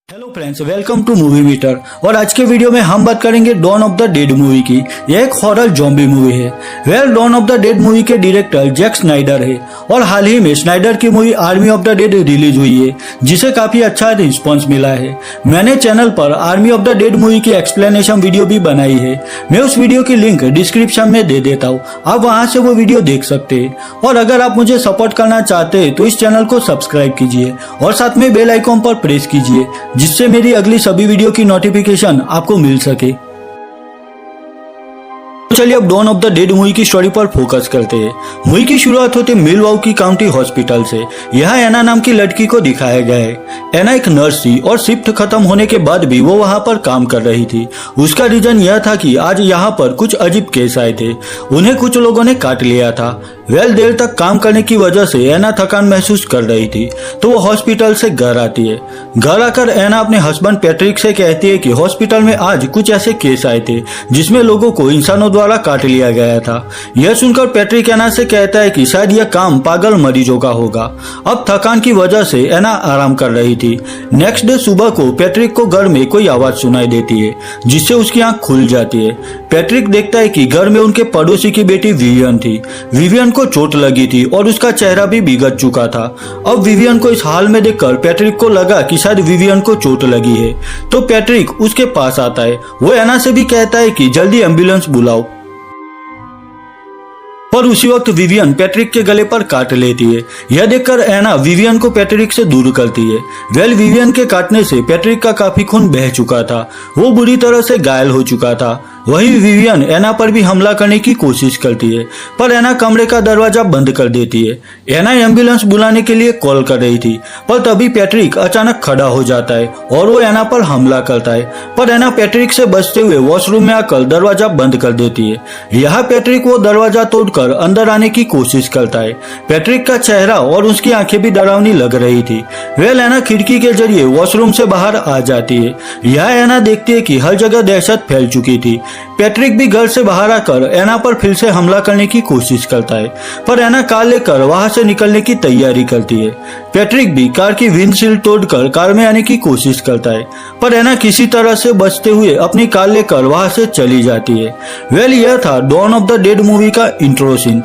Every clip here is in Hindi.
Hello friends, welcome to movie meter. और आज के वीडियो में हम बात करेंगे Dawn of the Dead movie की। यह एक हॉरर ज़ॉम्बी मूवी है। Dawn of the Dead movie के डायरेक्टर जैक स्नाइडर है और हाल ही में स्नाइडर की movie Army of the Dead release हुई है, जिसे काफी अच्छा रिस्पॉन्स मिला है। मैंने चैनल पर army of the Dead movie की एक्सप्लेनेशन वीडियो भी बनाई है। मैं उस वीडियो की लिंक डिस्क्रिप्शन में दे देता हूँ, आप वहां से वो वीडियो देख सकते हैं। और अगर आप मुझे सपोर्ट करना चाहते हैं तो इस चैनल को सब्सक्राइब कीजिए और साथ में बेल आइकॉन पर प्रेस कीजिए, जिससे मेरी अगली सभी वीडियो की नोटिफिकेशन आपको मिल सके। चलिए अब Dawn of the Dead movie की स्टोरी पर फोकस करते हैं। मूवी की शुरुआत होती है मिलवॉकी काउंटी हॉस्पिटल से। यहाँ एना नाम की लड़की को दिखाया गया है। एना एक नर्स थी और शिफ्ट खत्म होने के बाद भी वो वहाँ पर काम कर रही थी। उसका रीजन यह था कि आज यहाँ पर कुछ अजीब केस आए थे, उन्हें कुछ लोगों ने काट लिया था। देर तक काम करने की वजह से एना थकान महसूस कर रही थी, तो वो हॉस्पिटल से घर आती है। घर आकर एना अपने हस्बैंड पैट्रिक से कहती है कि हॉस्पिटल में आज कुछ ऐसे केस आए थे जिसमें लोगों को इंसानों द्वारा काट लिया गया था। यह सुनकर पैट्रिक एना से कहता है कि शायद यह काम पागल मरीजों का होगा। अब थकान की वजह से एना आराम कर रही थी। नेक्स्ट डे सुबह को पैट्रिक को घर में कोई आवाज सुनाई देती है, जिससे उसकी आंख खुल जाती है। पैट्रिक देखता है कि घर में उनके पड़ोसी की बेटी विवियन थी। विवियन को चोट लगी थी और उसका चेहरा भी बिगड़ चुका था। अब विवियन को इस हाल में देखकर पैट्रिक को लगा कि शायद विवियन को चोट लगी है, तो पैट्रिक उसके पास आता है। वो एना से भी कहता है कि जल्दी एम्बुलेंस बुलाओ, पर उसी वक्त विवियन पैट्रिक के गले पर काट लेती है। यह देखकर एना विवियन को पैट्रिक से दूर करती है। विवियन के काटने से पैट्रिक का काफी खून बह चुका था, वो बुरी तरह से घायल हो चुका था। वही विवियन एना पर भी हमला करने की कोशिश करती है, पर एना कमरे का दरवाजा बंद कर देती है। एना एम्बुलेंस बुलाने के लिए कॉल कर रही थी, पर तभी पैट्रिक अचानक खड़ा हो जाता है और वो एना पर हमला करता है। पर एना पैट्रिक से बचते हुए वॉशरूम में आकर दरवाजा बंद कर देती है। यहाँ पैट्रिक वो दरवाजा तोड़कर अंदर आने की कोशिश करता है। पैट्रिक का चेहरा और उसकी आंखें भी डरावनी लग रही थी। एना खिड़की के जरिए वॉशरूम से बाहर आ जाती है। यहाँ एना देखती है कि हर जगह दहशत फैल चुकी थी। पैट्रिक भी घर से बाहर आकर एना पर फिर से हमला करने की कोशिश करता है, पर एना कार लेकर वहां से निकलने की तैयारी करती है। पैट्रिक भी कार की विंडशील्ड तोड़कर कार में आने की कोशिश करता है, पर एना किसी तरह से बचते हुए अपनी कार लेकर वहां से चली जाती है। यह था Dawn of the Dead movie का इंट्रो सीन।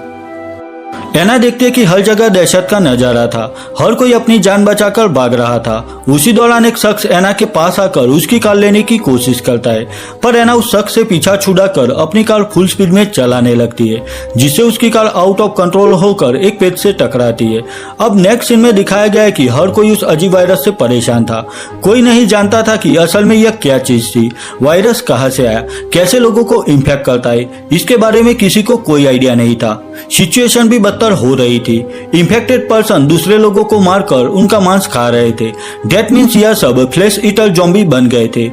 एना देखते कि हर जगह दहशत का नजारा था, हर कोई अपनी जान बचाकर भाग रहा था। उसी दौरान एक शख्स एना के पास आकर उसकी कार लेने की कोशिश करता है, पर एना उस शख्स से पीछा छुड़ाकर अपनी कार फुल स्पीड में चलाने लगती है, जिससे उसकी कार आउट ऑफ कंट्रोल होकर एक पेड़ से टकराती है। अब नेक्स्ट सीन में दिखाया गया है कि हर कोई उस अजीब वायरस से परेशान था। कोई नहीं जानता था कि असल में यह क्या चीज थी, वायरस कहाँ से आया, कैसे लोगों को इन्फेक्ट करता है, इसके बारे में किसी को कोई आइडिया नहीं था। सिचुएशन भी बदतर हो रही थी। इन्फेक्टेड पर्सन दूसरे लोगों को मारकर उनका मांस खा रहे थे। डेट मीन्स यह सब फ्लैश ईटर ज़ॉम्बी बन गए थे।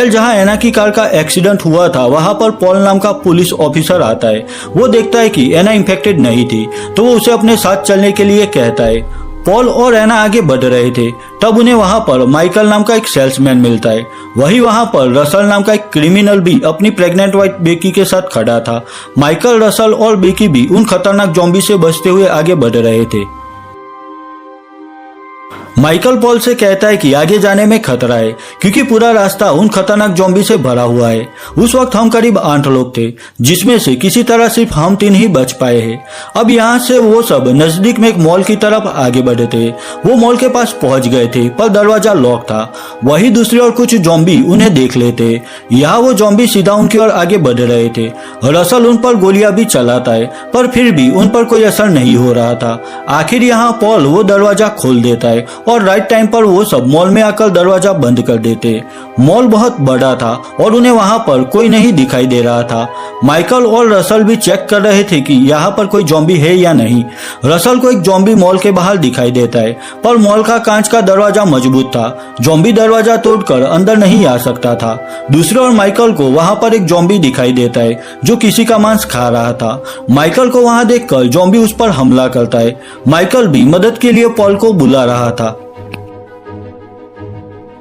जहां एना की कार का एक्सीडेंट हुआ था, वहां पर पॉल नाम का पुलिस ऑफिसर आता है। वो देखता है कि एना इन्फेक्टेड नहीं थी, तो वो उसे अपने साथ चलने के लिए कहता है। पॉल और एना आगे बढ़ रहे थे, तब उन्हें वहां पर माइकल नाम का एक सेल्समैन मिलता है। वही वहां पर रसल नाम का एक क्रिमिनल भी अपनी प्रेग्नेंट वाइफ बेकी के साथ खड़ा था। माइकल, रसल और बेकी भी उन खतरनाक ज़ॉम्बी से बचते हुए आगे बढ़ रहे थे। माइकल पॉल से कहता है कि आगे जाने में खतरा है, क्योंकि पूरा रास्ता उन खतरनाक ज़ॉम्बी से भरा हुआ है। उस वक्त हम करीब 8 लोग थे, जिसमें से किसी तरह सिर्फ हम 3 ही बच पाए हैं। अब यहाँ से वो सब नजदीक में एक मॉल की तरफ आगे बढ़े थे। वो मॉल के पास पहुंच गए थे, पर दरवाजा लॉक था। वही दूसरी और कुछ ज़ॉम्बी उन्हें देख लेते। यहाँ वो ज़ॉम्बी सीधा उनकी ओर आगे बढ़ रहे थे। रसल उन पर गोलियां भी चलाता है, पर फिर भी उन पर कोई असर नहीं हो रहा था। आखिर यहाँ पॉल वो दरवाजा खोल देता है और राइट टाइम पर वो सब मॉल में आकर दरवाजा बंद कर देते। मॉल बहुत बड़ा था और उन्हें वहां पर कोई नहीं दिखाई दे रहा था। माइकल और रसल भी चेक कर रहे थे कि यहाँ पर कोई ज़ॉम्बी है या नहीं। रसल को एक ज़ॉम्बी मॉल के बाहर दिखाई देता है, पर मॉल का कांच का दरवाजा मजबूत था। ज़ॉम्बी दरवाजा तोड़कर अंदर नहीं आ सकता था। दूसरे ओर माइकल को वहां पर एक ज़ॉम्बी दिखाई देता है, जो किसी का मांस खा रहा था। माइकल को वहां देखकर ज़ॉम्बी उस पर हमला करता है। माइकल भी मदद के लिए पॉल को बुला रहा था।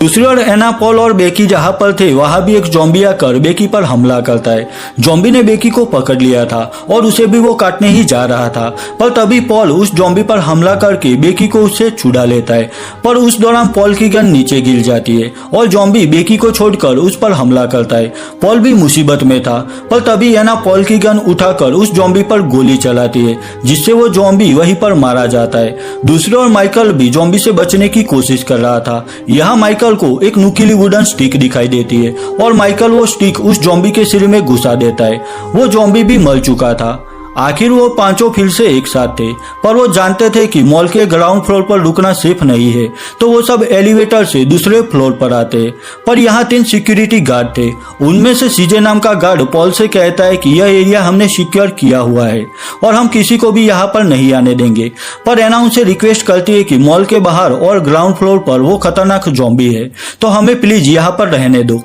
दूसरी ओर एना, पॉल और बेकी जहां पर थे वहां भी एक जॉम्बी आकर बेकी पर हमला करता है। जॉम्बी ने बेकी को पकड़ लिया था और उसे भी वो काटने ही जा रहा था, पर तभी पॉल उस जॉम्बी पर हमला करके बेकी को उससे छुड़ा लेता है। पर उस दौरान पॉल की गन नीचे गिर जाती है और जॉम्बी बेकी को छोड़कर उस पर हमला करता है। पॉल भी मुसीबत में था, पर तभी एना पॉल की गन उठाकर उस जॉम्बी पर गोली चलाती है, जिससे वो जॉम्बी वहीं पर मारा जाता है। दूसरी ओर माइकल भी जॉम्बी से बचने की कोशिश कर रहा था। यहाँ माइकल को एक नुकीली वुडन स्टिक दिखाई देती है और माइकल वो स्टिक उस जॉम्बी के सिर में घुसा देता है। वो जॉम्बी भी मर चुका था। आखिर वो पांचों फिर से एक साथ थे, पर वो जानते थे कि मॉल के ग्राउंड फ्लोर पर रुकना सेफ नहीं है, तो वो सब एलिवेटर से दूसरे फ्लोर पर आते। पर यहाँ 3 सिक्योरिटी गार्ड थे। उनमें से सीजे नाम का गार्ड पॉल से कहता है कि यह एरिया हमने सिक्योर किया हुआ है और हम किसी को भी यहाँ पर नहीं आने देंगे। पर एना उनसे रिक्वेस्ट करती है कि मॉल के बाहर और ग्राउंड फ्लोर पर वो खतरनाक जॉम्बी है, तो हमें प्लीज यहाँ पर रहने दो।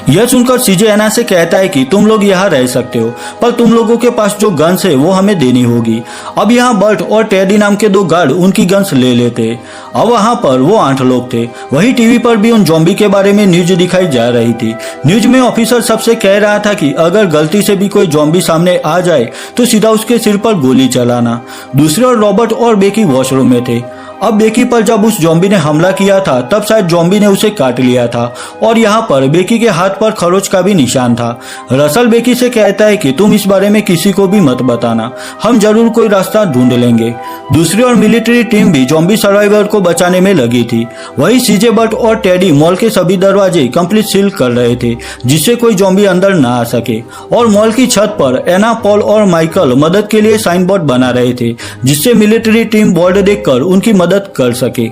यह सुनकर सीजे एना से कहता है कि तुम लोग यहाँ रह सकते हो, पर तुम लोगों के पास जो गन्स है वो हमें देनी होगी। अब यहाँ बर्ट और टेडी नाम के 2 गार्ड उनकी गन्स ले लेते। अब वहाँ पर वो 8 लोग थे। वही टीवी पर भी उन जॉम्बी के बारे में न्यूज दिखाई जा रही थी। न्यूज में ऑफिसर सबसे कह रहा था कि अगर गलती से भी कोई जॉम्बी सामने आ जाए तो सीधा उसके सिर पर गोली चलाना। दूसरे ओर रॉबर्ट और बेकी वॉशरूम में थे। अब बेकी पर जब उस जॉम्बी ने हमला किया था तब शायद जॉम्बी ने उसे काट लिया था और यहाँ पर बेकी के हाथ पर खरोच का भी निशान था। रसल बेकी से कहता है कि तुम इस बारे में किसी को भी मत बताना, हम जरूर कोई रास्ता ढूंढ लेंगे। दूसरी ओर मिलिट्री टीम भी जॉम्बी सर्वाइवर को बचाने में लगी थी। वही सीजे, बट और टेडी मॉल के सभी दरवाजे कंप्लीट सील कर रहे थे, जिससे कोई जॉम्बी अंदर ना आ सके। और मॉल की छत पर एना, पॉल और माइकल मदद के लिए साइन बोर्ड बना रहे थे, जिससे मिलिट्री टीम बोर्ड देखकर उनकी मदद कर सके।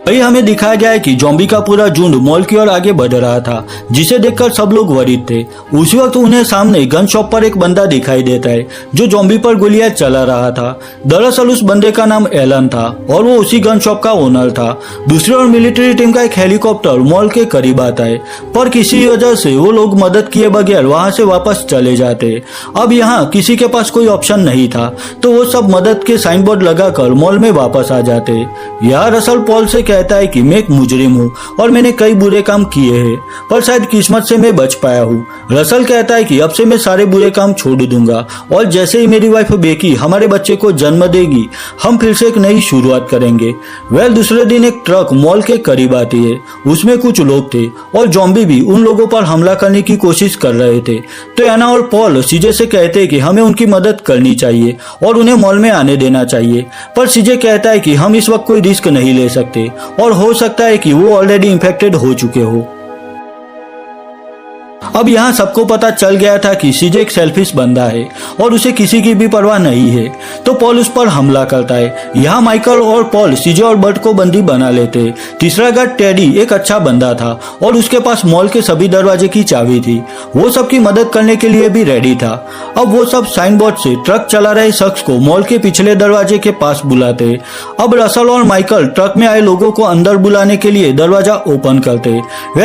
वही हमें दिखाया गया है कि जॉम्बी का पूरा झुंड मॉल की ओर आगे बढ़ रहा था, जिसे देखकर सब लोग वरीड थे। उसी वक्त उन्हें सामने गन शॉप पर एक बंदा दिखाई देता है जो जॉम्बी पर गोलियां चला रहा था। दरअसल उस बंदे का नाम एलन था और वो उसी गन शॉप का ओनर था। दूसरी ओर मिलिट्री टीम का एक हेलीकॉप्टर मॉल के करीब आता है, पर किसी वजह से वो लोग मदद किए बगैर वहां से वापस चले जाते। अब यहाँ किसी के पास कोई ऑप्शन नहीं था, तो वो सब मदद के साइन बोर्ड लगाकर मॉल में वापस आ जाते। यहाँ रसल पॉल से कहता है कि मैं एक मुजरिम हूँ और मैंने कई बुरे काम किए हैं, पर शायद किस्मत से मैं बच पाया हूँ। रसल कहता है कि अब से मैं सारे बुरे काम छोड़ दूंगा और जैसे ही मेरी वाइफ बेकी हमारे बच्चे को जन्म देगी, हम फिर से एक नई शुरुआत करेंगे। दूसरे दिन एक ट्रक मॉल के करीब आती है। उसमें कुछ लोग थे और जॉम्बी भी उन लोगों पर हमला करने की कोशिश कर रहे थे। तो एना और पॉल सीजे से कहते हैं कि हमें उनकी मदद करनी चाहिए और उन्हें मॉल में आने देना चाहिए। पर सीजे कहता है कि हम इस वक्त कोई रिस्क नहीं ले सकते और हो सकता है कि वो ऑलरेडी इन्फेक्टेड हो चुके हो। अब यहाँ सबको पता चल गया था कि सीजे एक सेल्फिश बंदा है और उसे किसी की भी परवाह नहीं है, तो पॉल उस पर हमला करता है। यहाँ माइकल और पॉल सीजे और बर्ट को बंदी बना लेते। तीसरा गार्ड टेडी एक अच्छा बंदा था और उसके पास मॉल के सभी दरवाजे की चाबी थी। वो सबकी मदद करने के लिए भी रेडी था। अब वो सब साइन बोर्ड से ट्रक चला रहे शख्स को मॉल के पिछले दरवाजे के पास बुलाते। अब रसल और माइकल ट्रक में आए लोगों को अंदर बुलाने के लिए दरवाजा ओपन करते।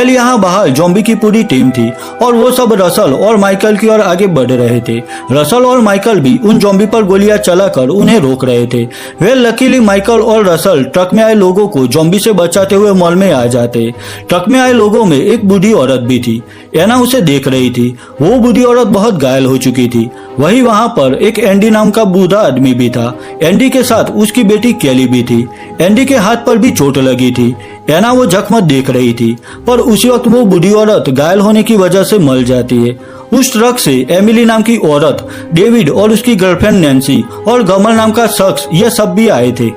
यहाँ बाहर जॉम्बी की पूरी टीम थी और वो सब रसल और माइकल की ओर आगे बढ़ रहे थे। रसल और माइकल भी उन जॉम्बी पर गोलियां चलाकर उन्हें रोक रहे थे। लकीली माइकल और रसल ट्रक में आए लोगों को जॉम्बी से बचाते हुए मॉल में आ जाते। ट्रक में आए लोगों में एक बूढ़ी औरत भी थी। एना उसे देख रही थी। वो बूढ़ी औरत बहुत घायल हो चुकी थी। वही वहां पर एक एंडी नाम का बूढ़ा आदमी भी था। एंडी के साथ उसकी बेटी कैली भी थी। एंडी के हाथ पर भी चोट लगी थी। एना वो जख्म देख रही थी, पर उसी वक्त वो बूढ़ी औरत घायल होने की वजह से मर जाती है। उस ट्रक से एमिली नाम की औरत, डेविड और उसकी गर्लफ्रेंड नैन्सी और गमल नाम का शख्स, ये सब भी आए थे।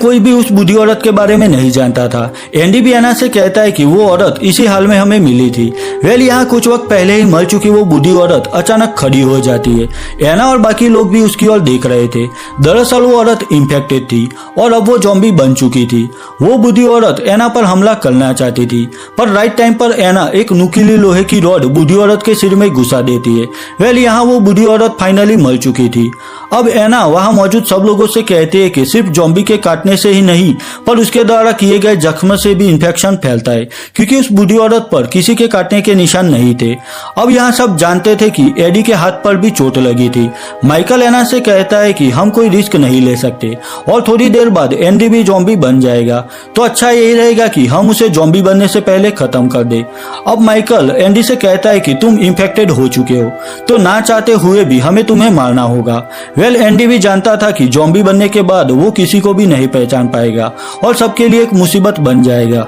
कोई भी उस बूढ़ी औरत के बारे में नहीं जानता था। एंडी भी एना से कहता है कि वो औरत इसी हाल में हमें मिली थी। यहाँ कुछ वक्त पहले ही मर चुकी वो बूढ़ी औरत अचानक खड़ी हो जाती है। एना और बाकी लोग भी उसकी ओर देख रहे थे। दरअसल वो औरत इन्फेक्टेड थी और अब वो जॉम्बी बन चुकी थी। वो बूढ़ी औरत एना पर हमला करना चाहती थी, पर राइट टाइम पर एना एक नुकीली लोहे की रॉड बूढ़ी औरत के सिर में घुसा देती है। यहाँ वो बूढ़ी औरत फाइनली मर चुकी थी। अब एना वहां मौजूद सब लोगों से कहती है कि सिर्फ जॉम्बी के काटने काटने से ही नहीं पर उसके द्वारा किए गए जख्म से भी इन्फेक्शन फैलता है, क्योंकि उस बूढ़ी औरत पर किसी के काटने के निशान नहीं थे। अब यहाँ सब जानते थे कि एडी के हाथ पर भी चोट लगी थी। माइकल एना से कहता है कि हम कोई रिस्क नहीं ले सकते और थोड़ी देर बाद एंडी भी ज़ॉम्बी बन जाएगा, तो अच्छा यही रहेगा कि हम उसे ज़ॉम्बी बनने से पहले खत्म कर दे। अब माइकल एंडी से कहता है कि तुम इन्फेक्टेड हो चुके हो, तो ना चाहते हुए भी हमें तुम्हें मारना होगा। वेल, एंडी भी जानता था कि ज़ॉम्बी बनने के बाद वो किसी को भी नहीं पहचान पाएगा और सबके लिए एक मुसीबत बन जाएगा।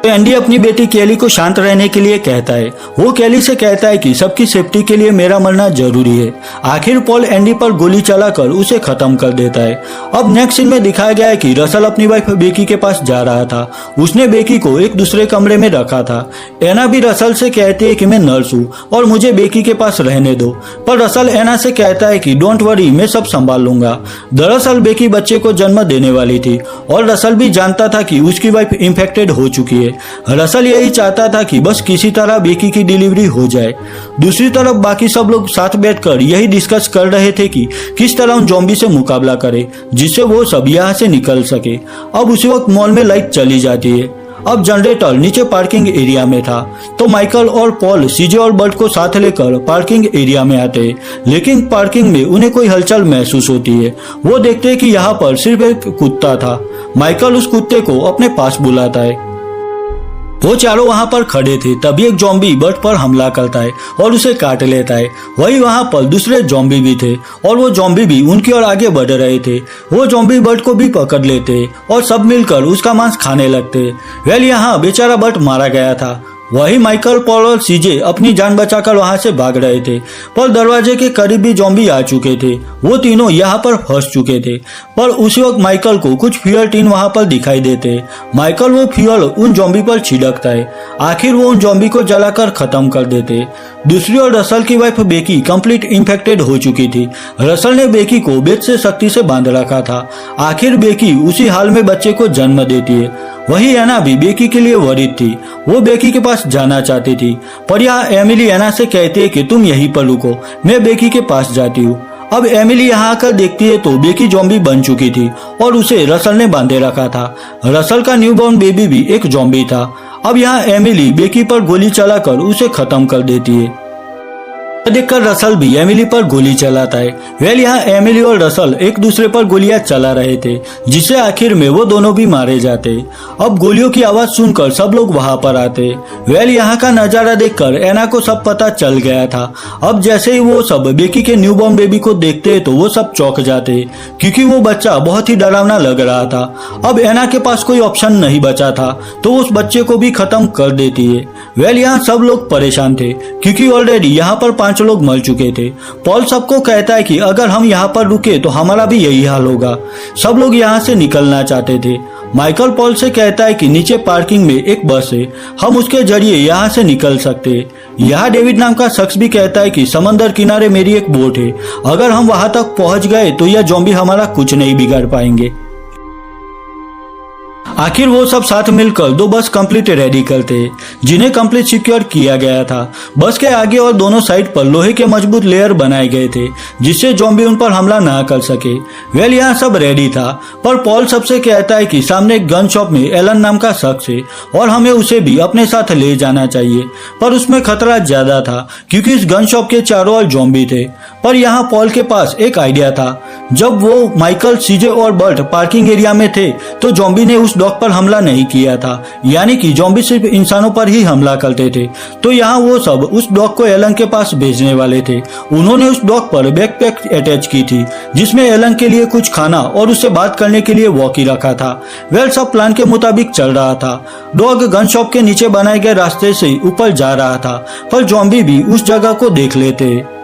तो एंडी अपनी बेटी केली को शांत रहने के लिए कहता है। वो केली से कहता है कि सबकी सेफ्टी के लिए मेरा मरना जरूरी है। आखिर पॉल एंडी पर गोली चलाकर उसे खत्म कर देता है। अब नेक्स्ट सीन में दिखाया गया है कि रसल अपनी वाइफ बेकी के पास जा रहा था। उसने बेकी को एक दूसरे कमरे में रखा था। एना भी रसल से कहती है कि मैं नर्स हूँ और मुझे बेकी के पास रहने दो, पर रसल एना से कहता है कि डोंट वरी, मैं सब संभाल लूंगा। दरअसल बेकी बच्चे को जन्म देने वाली थी और रसल भी जानता था कि उसकी वाइफ इन्फेक्टेड हो चुकी है। रसल यही चाहता था कि बस किसी तरह बेकी की डिलीवरी हो जाए। दूसरी तरफ बाकी सब लोग साथ बैठकर यही डिस्कस कर रहे थे कि किस तरह उन ज़ॉम्बी से मुकाबला करें जिससे वो सब यहाँ से निकल सके। अब उसी वक्त मॉल में लाइट चली जाती है। अब जनरेटर नीचे पार्किंग एरिया में था, तो माइकल और पॉल सीजे और बर्ट को साथ लेकर पार्किंग एरिया में आते हैं, लेकिन पार्किंग में उन्हें कोई हलचल महसूस होती है। वो देखते हैं कि यहाँ पर सिर्फ एक कुत्ता था। माइकल उस कुत्ते को अपने पास बुलाता है। वो चारों वहां पर खड़े थे, तभी एक ज़ॉम्बी बर्ट पर हमला करता है और उसे काट लेता है। वही वहां पर दूसरे ज़ॉम्बी भी थे और वो ज़ॉम्बी भी उनकी ओर आगे बढ़ रहे थे। वो ज़ॉम्बी बर्ट को भी पकड़ लेते और सब मिलकर उसका मांस खाने लगते। वेल, यहाँ बेचारा बर्ट मारा गया था। वही माइकल, पॉल और सीजे अपनी जान बचाकर वहां से भाग रहे थे, पर दरवाजे के करीब भी ज़ॉम्बी आ चुके थे। वो तीनों यहाँ पर फंस चुके थे, पर उसी वक्त माइकल को कुछ फ्यूल टिन वहां पर दिखाई देते। माइकल वो फ्यूल उन ज़ॉम्बी पर छिड़कता है। आखिर वो उन ज़ॉम्बी को जलाकर खत्म कर देते। दूसरी ओर रसल की वाइफ बेकी कंप्लीट इन्फेक्टेड हो चुकी थी। रसल ने बेकी को बेड से सख्ती से बांध रखा था। आखिर बेकी उसी हाल में बच्चे को जन्म देती है। वही एना भी बेकी के लिए वरीड थी। वो बेकी के पास जाना चाहती थी, पर यहाँ एमिली एना से कहती है कि तुम यहीं पर रुको, मैं बेकी के पास जाती हूँ। अब एमिली यहाँ आकर देखती है तो बेकी ज़ॉम्बी बन चुकी थी और उसे रसल ने बांधे रखा था। रसल का न्यूबॉर्न बेबी भी एक ज़ॉम्बी था। अब यहाँ एमिली बेकी पर गोली चलाकर उसे खत्म कर देती है। देखकर रसल भी एमिली पर गोली चलाता है। वेल, यहाँ एमिली और रसल एक दूसरे पर गोलियां चला रहे थे, जिससे आखिर में वो दोनों भी मारे जाते। अब गोलियों की आवाज सुनकर सब लोग वहां पर आते। वेल, यहाँ का नजारा देखकर एना को सब पता चल गया था। अब जैसे ही वो सब बेकी के न्यूबॉर्न बेबी को देखते तो वो सब चौंक जाते, क्योंकि वो बच्चा बहुत ही डरावना लग रहा था। अब एना के पास कोई ऑप्शन नहीं बचा था, तो उस बच्चे को भी खत्म कर देती है। वेल, यहाँ सब लोग परेशान थे, क्योंकि ऑलरेडी यहाँ पर 5 लोग मर चुके थे। पॉल सबको कहता है कि अगर हम यहाँ पर रुके तो हमारा भी यही हाल होगा। सब लोग यहाँ से निकलना चाहते थे। माइकल पॉल से कहता है कि नीचे पार्किंग में एक बस है, हम उसके जरिए यहाँ से निकल सकते हैं। यहाँ डेविड नाम का शख्स भी कहता है कि समंदर किनारे मेरी एक बोट है, अगर हम वहां तक पहुंच गए तो यह ज़ॉम्बी हमारा कुछ नहीं बिगाड़ पाएंगे। आखिर वो सब साथ मिलकर 2 बस कंप्लीट रेडी करते, जिन्हें कंप्लीट सिक्योर किया गया था। बस के आगे और दोनों साइड पर लोहे के मजबूत लेयर बनाए गए थे, जिससे ज़ॉम्बी उन पर हमला ना कर सके। वेल, यहाँ सब रेडी था, पर पॉल सबसे कहता है कि सामने एक गन शॉप में एलन नाम का शख्स है और हमें उसे भी अपने साथ ले जाना चाहिए। पर उसमें खतरा ज्यादा था, क्योंकि इस गन शॉप के चारों ओर ज़ॉम्बी थे। पर यहाँ पॉल के पास एक आइडिया था। जब वो माइकल, सीजे और बर्ट पार्किंग एरिया में थे तो ज़ॉम्बी ने उस डॉग पर हमला नहीं किया था, यानी कि ज़ॉम्बी सिर्फ इंसानों पर ही हमला करते थे। तो यहाँ वो सब उस डॉग को एलन के पास भेजने वाले थे। उन्होंने उस डॉग पर बैकपैक अटैच की थी, जिसमें एलन के लिए कुछ खाना और उससे बात करने के लिए वॉकी रखा था। वेल, सब प्लान के मुताबिक चल रहा था। डॉग गन शॉप के नीचे बनाए गए रास्ते से ऊपर जा रहा था, पर ज़ॉम्बी भी उस जगह को देख लेते।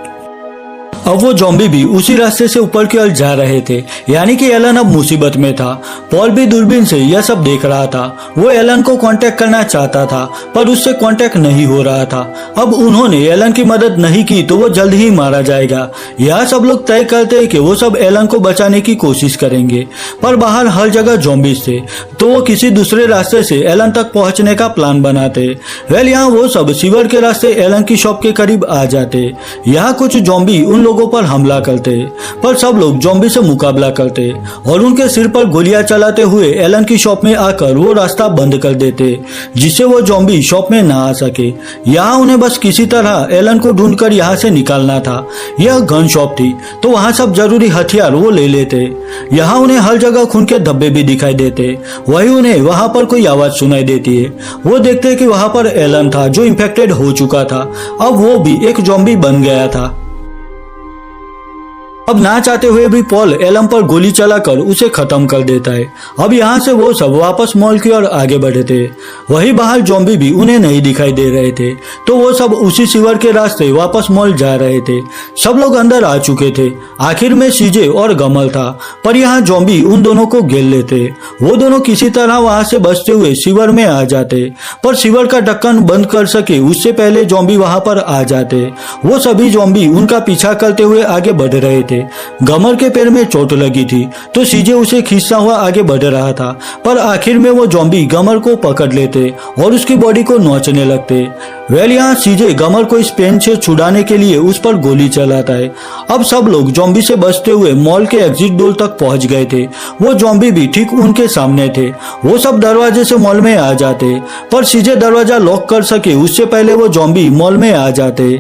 अब वो ज़ॉम्बी भी उसी रास्ते से ऊपर की ओर जा रहे थे, यानी कि एलन अब मुसीबत में था। पॉल भी दूरबीन से यह सब देख रहा था। वो एलन को कांटेक्ट करना चाहता था, पर उससे कांटेक्ट नहीं हो रहा था। अब उन्होंने एलन की मदद नहीं की तो वो जल्द ही मारा जाएगा। यह सब लोग तय करते हैं कि वो सब एलन को बचाने की कोशिश करेंगे, पर बाहर हर जगह ज़ॉम्बीज थे, तो तो वो किसी दूसरे रास्ते से एलन तक पहुंचने का प्लान बनाते। वेल यहाँ वो सब सीवर के रास्ते एलन की शॉप के करीब आ जाते। यहाँ कुछ ज़ॉम्बी उन लोगों पर हमला करते, पर सब लोग ज़ॉम्बी से मुकाबला करते और उनके सिर पर गोलियां चलाते हुए एलन की शॉप में आकर वो रास्ता बंद कर देते, जिससे वो ज़ॉम्बी शॉप में ना आ सके। यहाँ उन्हें बस किसी तरह एलन को ढूंढकर यहाँ से निकालना था। यह गन शॉप थी, तो वहाँ सब जरूरी हथियार वो ले लेते। यहाँ उन्हें हर जगह खून के धब्बे भी दिखाई देते। वही उन्हें वहाँ पर कोई आवाज सुनाई देती है। वो देखते कि वहाँ पर एलन था जो इन्फेक्टेड हो चुका था। अब वो भी एक ज़ॉम्बी बन गया था। अब ना चाहते हुए भी पॉल एलन पर गोली चलाकर उसे खत्म कर देता है। अब यहाँ से वो सब वापस मॉल की ओर आगे बढ़े थे। वही बाहर ज़ॉम्बी भी उन्हें नहीं दिखाई दे रहे थे, तो वो सब उसी सीवर के रास्ते वापस मॉल जा रहे थे। सब लोग अंदर आ चुके थे। आखिर में सीजे और गमल था, पर यहाँ ज़ॉम्बी उन दोनों को घेर लेते। वो दोनों किसी तरह वहां से बचते हुए सीवर में आ जाते, पर सीवर का ढक्कन बंद कर सके उससे पहले ज़ॉम्बी वहां पर आ जाते। वो सभी ज़ॉम्बी उनका पीछा करते हुए आगे बढ़ रहे थे। गमर के पैर में चोट लगी थी, तो सीजे उसे खींचता हुआ आगे बढ़ रहा था, पर आखिर में वो ज़ॉम्बी गमर को पकड़ लेते और उसकी बॉडी को नोचने लगते। वेल यहाँ सीजे गमर को इस पेन से छुड़ाने के लिए उस पर गोली चलाता है। अब सब लोग ज़ॉम्बी से बचते हुए मॉल के एग्जिट डोर तक पहुंच गए थे। वो ज़ॉम्बी भी ठीक उनके सामने थे। वो सब दरवाजे से मॉल में आ जाते, पर सीजे दरवाजा लॉक कर सके उससे पहले वो ज़ॉम्बी मॉल में आ जाते।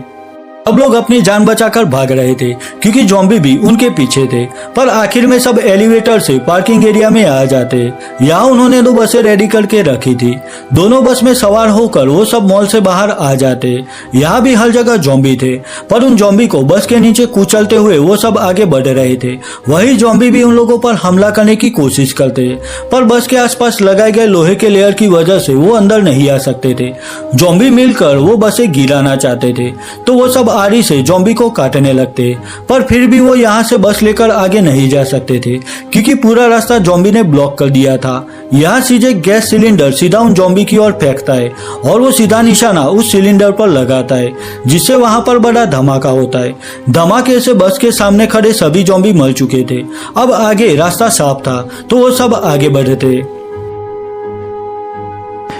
अब लोग अपनी जान बचाकर भाग रहे थे, क्योंकि ज़ॉम्बी भी उनके पीछे थे। पर आखिर में सब एलिवेटर से पार्किंग एरिया में आ जाते। यहाँ उन्होंने 2 बसें रेडी करके रखी थी। दोनों बस में सवार होकर वो सब मॉल से बाहर आ जाते। यहाँ भी हर जगह ज़ॉम्बी थे, पर उन ज़ॉम्बी को बस के नीचे कुचलते हुए वो सब आगे बढ़ रहे थे। वही ज़ॉम्बी भी उन लोगों पर हमला करने की कोशिश करते, पर बस के आसपास लगाए गए लोहे के लेयर की वजह से वो अंदर नहीं आ सकते थे। ज़ॉम्बी मिलकर वो बसें गिराना चाहते थे, तो वो सब आरी से ज़ॉम्बी को काटने लगते, पर फिर भी वो यहाँ से बस लेकर आगे नहीं जा सकते थे, क्योंकि पूरा रास्ता ज़ॉम्बी ने ब्लॉक कर दिया था। यहाँ सीजे गैस सिलेंडर सीधा उन ज़ॉम्बी की ओर फेंकता है और वो सीधा निशाना उस सिलेंडर पर लगाता है, जिससे वहां पर बड़ा धमाका होता है। धमाके से बस के सामने खड़े सभी ज़ॉम्बी मर चुके थे। अब आगे रास्ता साफ था, तो वो सब आगे बढ़े थे।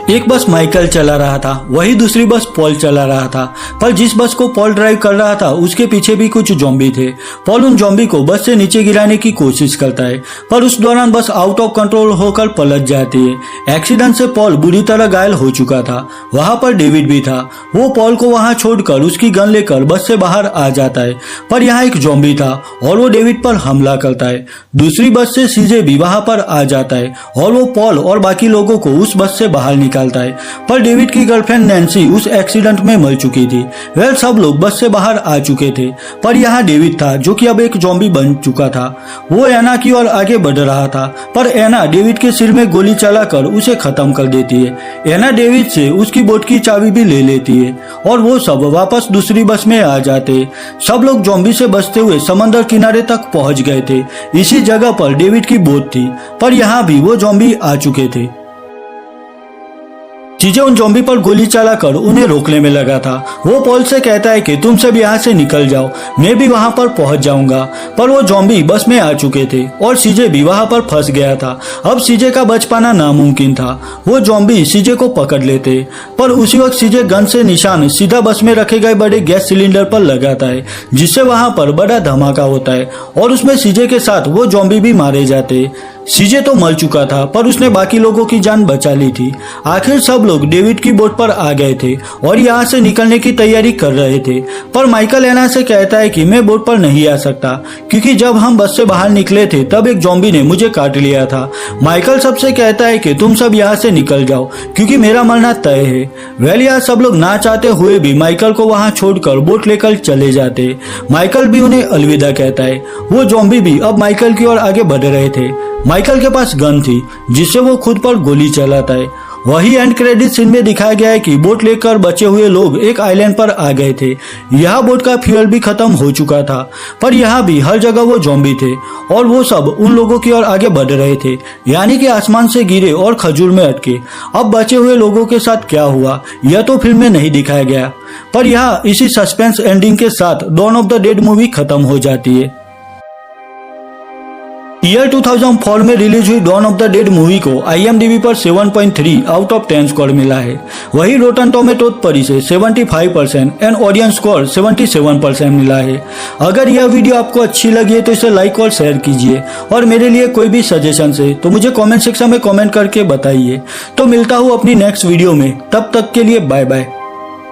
एक बस माइकल चला रहा था, वही दूसरी बस पॉल चला रहा था, पर जिस बस को पॉल ड्राइव कर रहा था उसके पीछे भी कुछ ज़ॉम्बी थे। पॉल उन ज़ॉम्बी को बस से नीचे गिराने की कोशिश करता है, पर उस दौरान बस आउट ऑफ कंट्रोल होकर पलट जाती है। एक्सीडेंट से पॉल बुरी तरह घायल हो चुका था। वहां पर डेविड भी था। वो पॉल को वहां छोड़कर उसकी गन लेकर बस से बाहर आ जाता है, पर यहाँ एक ज़ॉम्बी था और वो डेविड पर हमला करता है। दूसरी बस से सीजे भी वहां पर आ जाता है और वो पॉल और बाकी लोगों को उस बस से बाहर निकालता है, पर डेविड की गर्लफ्रेंड नैन्सी उस एक्सीडेंट में मर चुकी थी। वेल सब लोग बस से बाहर आ चुके थे, पर यहाँ डेविड था जो कि अब एक ज़ॉम्बी बन चुका था। वो एना की ओर आगे बढ़ रहा था, पर एना डेविड के सिर में गोली चलाकर उसे खत्म कर देती है। एना डेविड से उसकी बोट की चाबी भी ले लेती है और वो सब वापस दूसरी बस में आ जाते। सब लोग ज़ॉम्बी से बचते हुए समंदर किनारे तक पहुंच गए थे। इसी जगह पर डेविड की बोट थी, पर यहाँ भी वो ज़ॉम्बी आ चुके थे। सीजे उन ज़ॉम्बी पर गोली चलाकर उन्हें रोकने में लगा था। वो पॉल से कहता है कि तुम सब यहाँ से निकल जाओ, मैं भी वहां पर पहुंच जाऊंगा, पर वो ज़ॉम्बी बस में आ चुके थे और सीजे भी वहां पर फंस गया था। अब सीजे का बच पाना नामुमकिन था। वो ज़ॉम्बी सीजे को पकड़ लेते, पर उसी वक्त सीजे गन से निशान सीधा बस में रखे गए बड़े गैस सिलेंडर पर लगाता है, जिससे वहां पर बड़ा धमाका होता है और उसमें सीजे के साथ वो ज़ॉम्बी भी मारे जाते। सीजे तो मर चुका था, पर उसने बाकी लोगों की जान बचा ली थी। आखिर सब लोग डेविड की बोट पर आ गए थे और यहाँ से निकलने की तैयारी कर रहे थे, पर माइकल एना से कहता है कि मैं बोट पर नहीं आ सकता, क्योंकि जब हम बस से बाहर निकले थे तब एक ज़ॉम्बी ने मुझे काट लिया था। माइकल सबसे कहता है कि तुम सब यहाँ से निकल जाओ, क्योंकि मेरा मरना तय है। वेल यहाँ सब लोग ना चाहते हुए भी माइकल को वहाँ छोड़कर बोट लेकर चले जाते। माइकल भी उन्हें अलविदा कहता है। वो ज़ॉम्बी भी अब माइकल की ओर आगे बढ़ रहे थे। माइकल के पास गन थी, जिससे वो खुद पर गोली चलाता है। वही एंड क्रेडिट सीन में दिखाया गया है कि बोट लेकर बचे हुए लोग एक आइलैंड पर आ गए थे। यहाँ बोट का फ्यूल भी खत्म हो चुका था, पर यहाँ भी हर जगह वो ज़ॉम्बी थे और वो सब उन लोगों की ओर आगे बढ़ रहे थे, यानी कि आसमान से गिरे और खजूर में अटके। अब बचे हुए लोगों के साथ क्या हुआ यह तो फिल्म में नहीं दिखाया गया, पर यहाँ इसी सस्पेंस एंडिंग के साथ Dawn of the Dead movie खत्म हो जाती है। ईयर 2004 में रिलीज हुई Dawn of the Dead movie को IMDb पर 7.3 आउट ऑफ 10 स्कोर मिला है। वही रोटन टोमेटोज पर इसे 75% एंड ऑडियंस स्कोर 77% मिला है। अगर यह वीडियो आपको अच्छी लगी है तो इसे लाइक और शेयर कीजिए और मेरे लिए कोई भी सजेशन है तो मुझे कमेंट सेक्शन में कमेंट करके बताइए। तो मिलता हूँ अपनी नेक्स्ट वीडियो में, तब तक के लिए बाय बाय।